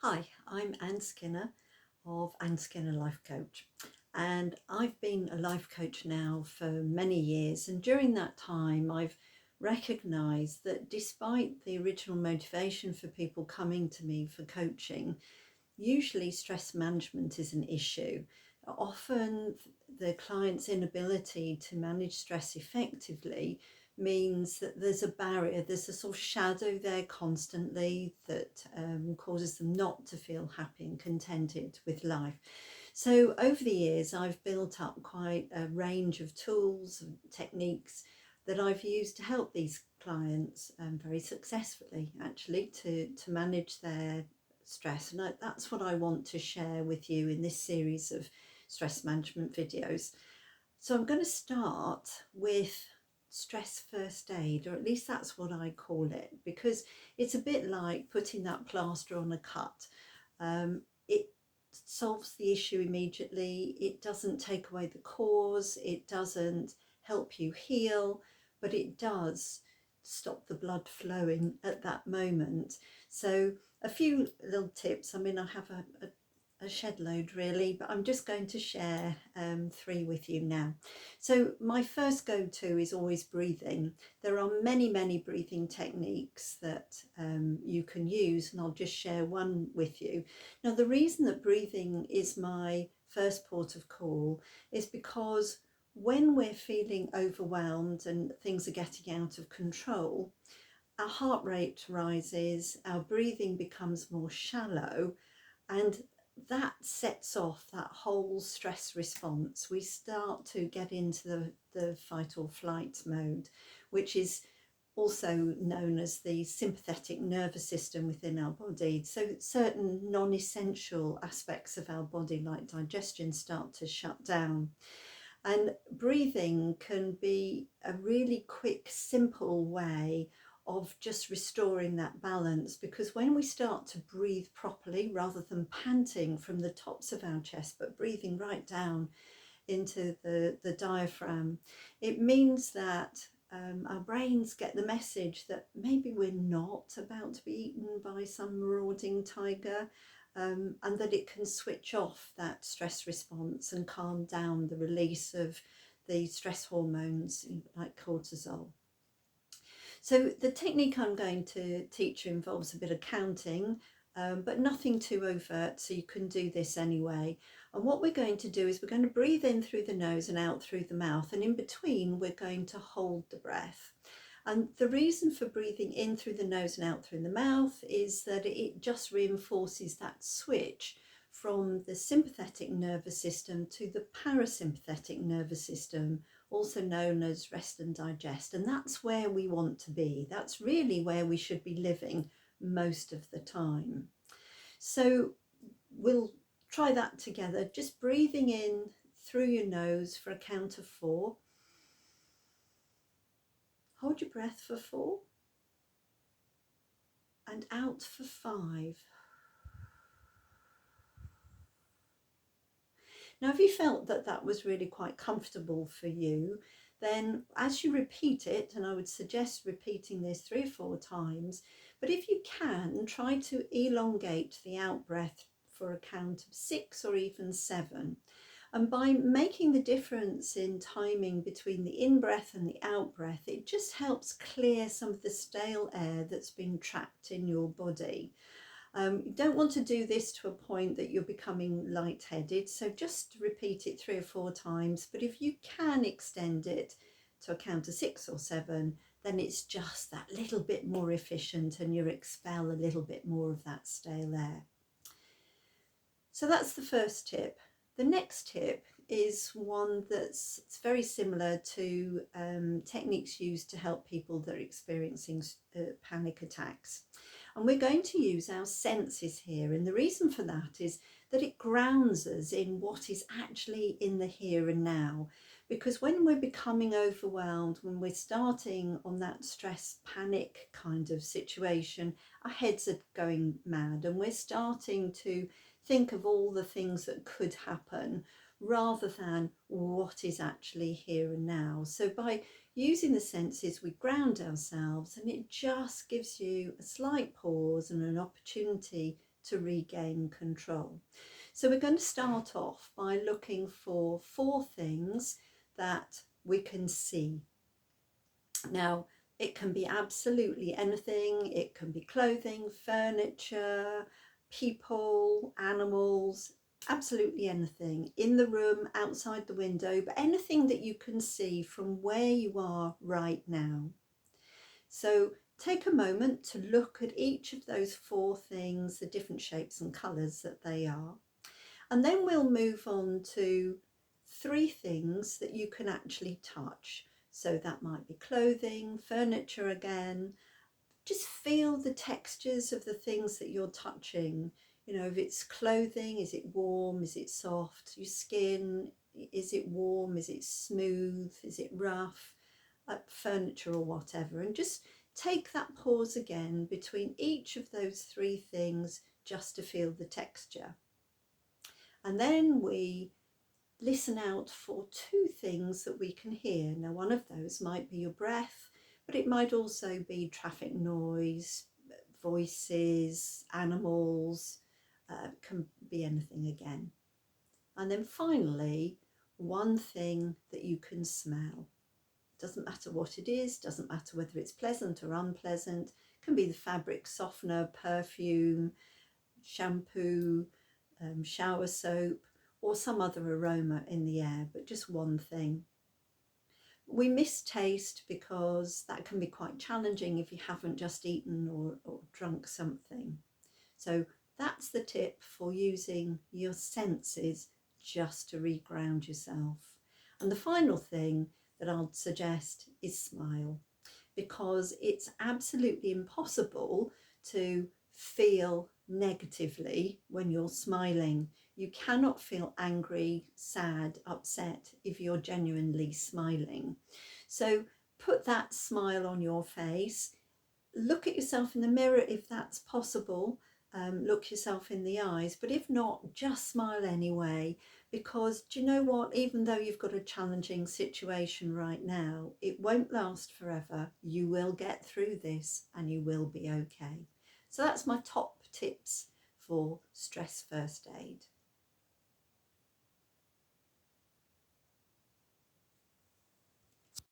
Hi, I'm Anne Skinner of Anne Skinner Life Coach, and I've been a life coach now for many years. And during that time, I've recognized that despite the original motivation for people coming to me for coaching, usually stress management is an issue. Often, the client's inability to manage stress effectively means that there's a barrier, there's a sort of shadow there constantly that causes them not to feel happy and contented with life. So, over the years, I've built up quite a range of tools and techniques that I've used to help these clients very successfully, actually, to manage their stress. And that's what I want to share with you in this series of stress management videos. So I'm going to start with stress first aid, or at least that's what I call it, because it's a bit like putting that plaster on a cut. It solves the issue immediately. It doesn't take away the cause. It doesn't help you heal, but it does stop the blood flowing at that moment. So a few little tips. I mean, I have a shed load really, but I'm just going to share three with you now. So my first go-to is always breathing. There are many breathing techniques that you can use, and I'll just share one with you. Now, the reason that breathing is my first port of call is because when we're feeling overwhelmed and things are getting out of control, our heart rate rises, our breathing becomes more shallow, and that sets off that whole stress response. We start to get into the fight or flight mode, which is also known as the sympathetic nervous system within our body. So certain non-essential aspects of our body, like digestion, start to shut down. And breathing can be a really quick, simple way of just restoring that balance, because when we start to breathe properly rather than panting from the tops of our chest but breathing right down into the diaphragm, it means that our brains get the message that maybe we're not about to be eaten by some marauding tiger, and that it can switch off that stress response and calm down the release of the stress hormones like cortisol. So the technique I'm going to teach you involves a bit of counting, but nothing too overt, so you can do this anyway. And what we're going to do is we're going to breathe in through the nose and out through the mouth, and in between we're going to hold the breath. And the reason for breathing in through the nose and out through the mouth is that it just reinforces that switch from the sympathetic nervous system to the parasympathetic nervous system, also known as rest and digest. And that's where we want to be. That's really where we should be living most of the time. So we'll try that together, just breathing in through your nose for a count of 4. Hold your breath for 4 and out for 5. Now, if you felt that that was really quite comfortable for you, then as you repeat it, and I would suggest repeating this 3 or 4 times, but if you can, try to elongate the out breath for a count of 6 or even 7. And by making the difference in timing between the in-breath and the out-breath, it just helps clear some of the stale air that's been trapped in your body. You don't want to do this to a point that you're becoming lightheaded, so just repeat it 3 or 4 times. But if you can extend it to a count of 6 or 7, then it's just that little bit more efficient and you expel a little bit more of that stale air. So that's the first tip. The next tip is one that's very similar to techniques used to help people that are experiencing panic attacks. And we're going to use our senses here. And the reason for that is that it grounds us in what is actually in the here and now. Because when we're becoming overwhelmed, when we're starting on that stress panic kind of situation, our heads are going mad and we're starting to think of all the things that could happen rather than what is actually here and now. So by using the senses, we ground ourselves, and it just gives you a slight pause and an opportunity to regain control. So we're going to start off by looking for 4 things that we can see. Now, it can be absolutely anything. It can be clothing, furniture, people, animals, absolutely anything in the room, outside the window, but anything that you can see from where you are right now. So take a moment to look at each of those 4 things, the different shapes and colours that they are. And then we'll move on to 3 things that you can actually touch. So that might be clothing, furniture again. Just feel the textures of the things that you're touching. You know, if it's clothing, is it warm? Is it soft? Your skin, is it warm? Is it smooth? Is it rough? Furniture or whatever. And just take that pause again between each of those 3 things just to feel the texture. And then we listen out for 2 things that we can hear. Now, one of those might be your breath, but it might also be traffic noise, voices, animals, can be anything again. And then finally, 1 thing that you can smell. Doesn't matter what it is, doesn't matter whether it's pleasant or unpleasant. It can be the fabric softener, perfume, shampoo, shower soap, or some other aroma in the air, but just 1 thing. We miss taste because that can be quite challenging if you haven't just eaten or drunk something. So that's the tip for using your senses just to reground yourself. And the final thing that I'll suggest is smile, because it's absolutely impossible to feel negatively when you're smiling. You cannot feel angry, sad, upset if you're genuinely smiling. So put that smile on your face. Look at yourself in the mirror if that's possible. Look yourself in the eyes, but if not, just smile anyway, because do you know what, even though you've got a challenging situation right now, it won't last forever. You will get through this and you will be okay. So that's my top tips for stress first aid.